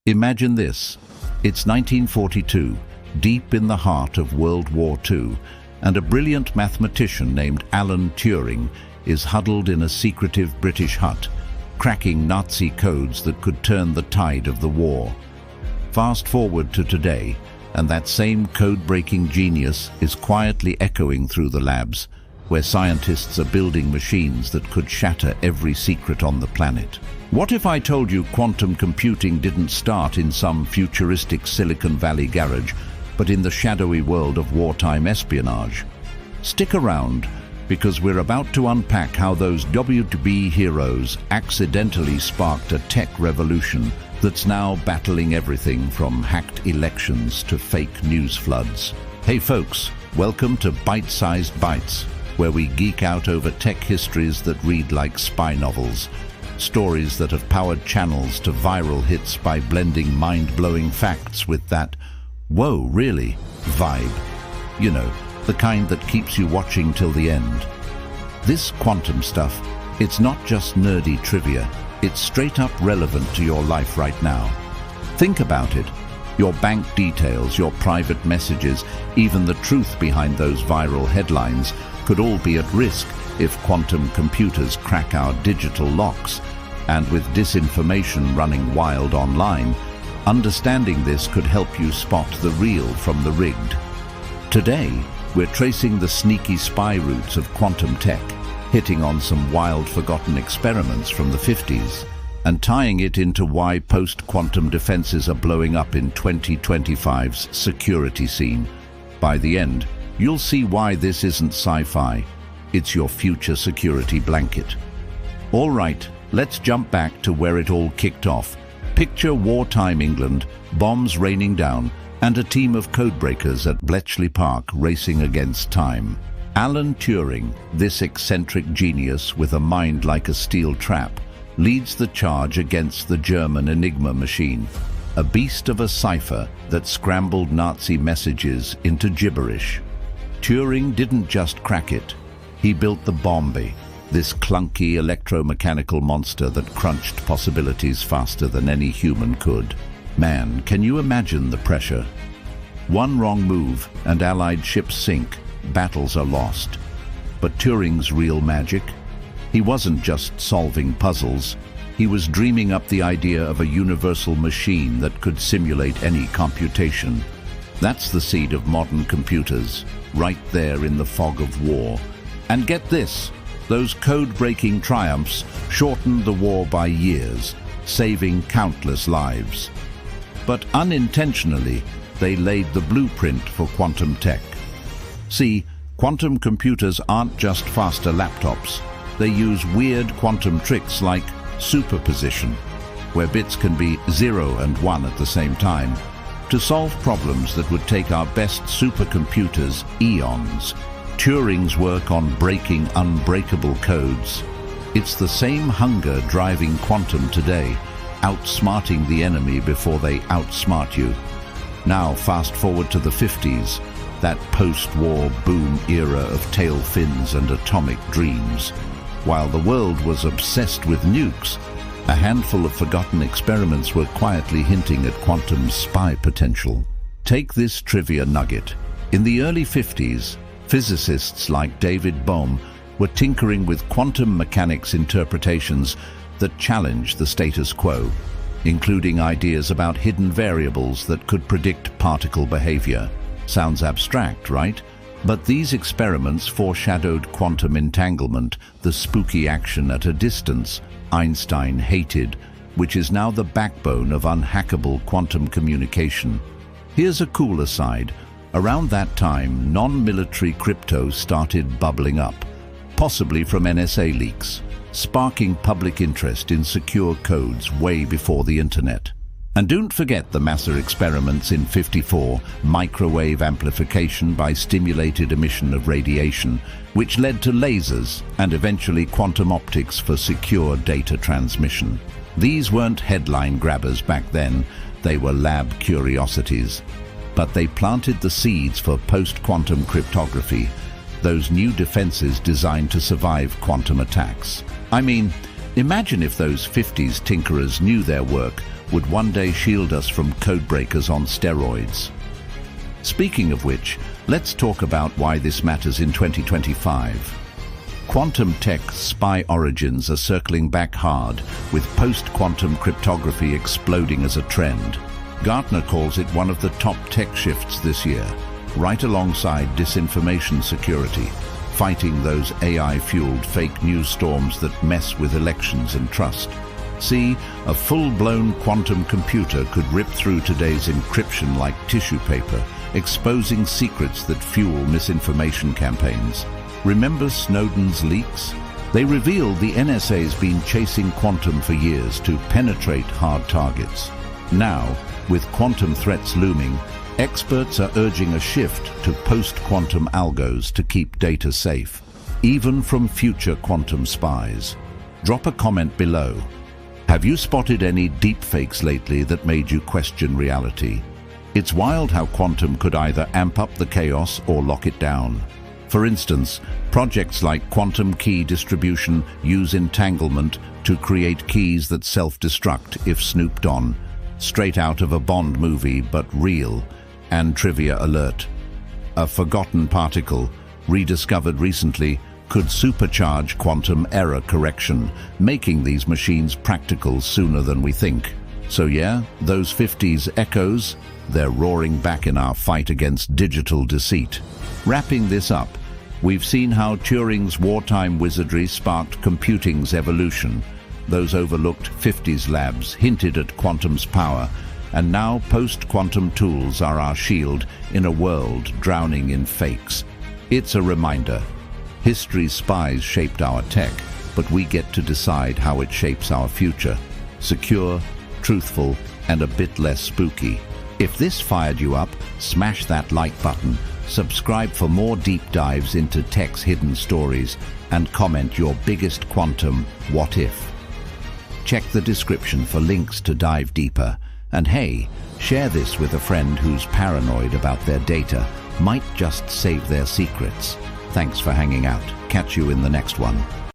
Imagine this. It's 1942, deep in the heart of World War II, and a brilliant mathematician named Alan Turing is huddled in a secretive British hut, cracking Nazi codes that could turn the tide of the war. Fast forward to today, and that same code-breaking genius is quietly echoing through the labs, where scientists are building machines that could shatter every secret on the planet. What if I told you quantum computing didn't start in some futuristic Silicon Valley garage, but in the shadowy world of wartime espionage? Stick around, because we're about to unpack how those WWII heroes accidentally sparked a tech revolution that's now battling everything from hacked elections to fake news floods. Hey folks, welcome to Bite-Sized Bites, where we geek out over tech histories that read like spy novels. Stories that have powered channels to viral hits by blending mind-blowing facts with that "whoa, really" vibe. You know, the kind that keeps you watching till the end. This quantum stuff, it's not just nerdy trivia, it's straight up relevant to your life right now. Think about it. Your bank details, your private messages, even the truth behind those viral headlines could all be at risk if quantum computers crack our digital locks. And with disinformation running wild online, understanding this could help you spot the real from the rigged. Today, we're tracing the sneaky spy routes of quantum tech, hitting on some wild forgotten experiments from the 50s, and tying it into why post-quantum defenses are blowing up in 2025's security scene. By the end, you'll see why this isn't sci-fi. It's your future security blanket. All right, let's jump back to where it all kicked off. Picture wartime England, bombs raining down, and a team of codebreakers at Bletchley Park racing against time. Alan Turing, this eccentric genius with a mind like a steel trap, leads the charge against the German Enigma machine, a beast of a cipher that scrambled Nazi messages into gibberish. Turing didn't just crack it, he built the Bombi, this clunky electromechanical monster that crunched possibilities faster than any human could. Man, can you imagine the pressure? One wrong move and Allied ships sink, battles are lost. But Turing's real magic? He wasn't just solving puzzles, he was dreaming up the idea of a universal machine that could simulate any computation. That's the seed of modern computers, right there in the fog of war. And get this, those code-breaking triumphs shortened the war by years, saving countless lives. But unintentionally, they laid the blueprint for quantum tech. See, quantum computers aren't just faster laptops. They use weird quantum tricks like superposition, where bits can be 0 and 1 at the same time, to solve problems that would take our best supercomputers eons. Turing's work on breaking unbreakable codes. It's the same hunger driving quantum today, outsmarting the enemy before they outsmart you. Now fast forward to the 50s, that post-war boom era of tail fins and atomic dreams. While the world was obsessed with nukes, a handful of forgotten experiments were quietly hinting at quantum spy potential. Take this trivia nugget. In the early 50s, physicists like David Bohm were tinkering with quantum mechanics interpretations that challenged the status quo, including ideas about hidden variables that could predict particle behavior. Sounds abstract, right? But these experiments foreshadowed quantum entanglement, the spooky action at a distance Einstein hated, which is now the backbone of unhackable quantum communication. Here's a cool aside. Around that time, non-military crypto started bubbling up, possibly from NSA leaks, sparking public interest in secure codes way before the internet. And don't forget the massive experiments in '54, microwave amplification by stimulated emission of radiation, which led to lasers and eventually quantum optics for secure data transmission. These weren't headline grabbers back then, they were lab curiosities. But they planted the seeds for post-quantum cryptography, those new defenses designed to survive quantum attacks. I mean, imagine if those 50s tinkerers knew their work would one day shield us from codebreakers on steroids. Speaking of which, let's talk about why this matters in 2025. Quantum tech's spy origins are circling back hard, with post-quantum cryptography exploding as a trend. Gartner calls it one of the top tech shifts this year, right alongside disinformation security, fighting those AI-fueled fake news storms that mess with elections and trust. See, a full-blown quantum computer could rip through today's encryption like tissue paper, exposing secrets that fuel misinformation campaigns. Remember Snowden's leaks? They revealed the NSA's been chasing quantum for years to penetrate hard targets. Now, with quantum threats looming, experts are urging a shift to post-quantum algos to keep data safe, even from future quantum spies. Drop a comment below. Have you spotted any deepfakes lately that made you question reality? It's wild how quantum could either amp up the chaos or lock it down. For instance, projects like quantum key distribution use entanglement to create keys that self-destruct if snooped on, straight out of a Bond movie but real. And trivia alert: a forgotten particle, rediscovered recently, could supercharge quantum error correction, making these machines practical sooner than we think. So yeah, those 50s echoes, they're roaring back in our fight against digital deceit. Wrapping this up, we've seen how Turing's wartime wizardry sparked computing's evolution. Those overlooked 50s labs hinted at quantum's power, and now post-quantum tools are our shield in a world drowning in fakes. It's a reminder. History's spies shaped our tech, but we get to decide how it shapes our future. Secure, truthful, and a bit less spooky. If this fired you up, smash that like button, subscribe for more deep dives into tech's hidden stories, and comment your biggest quantum what if. Check the description for links to dive deeper. And hey, share this with a friend who's paranoid about their data, might just save their secrets. Thanks for hanging out. Catch you in the next one.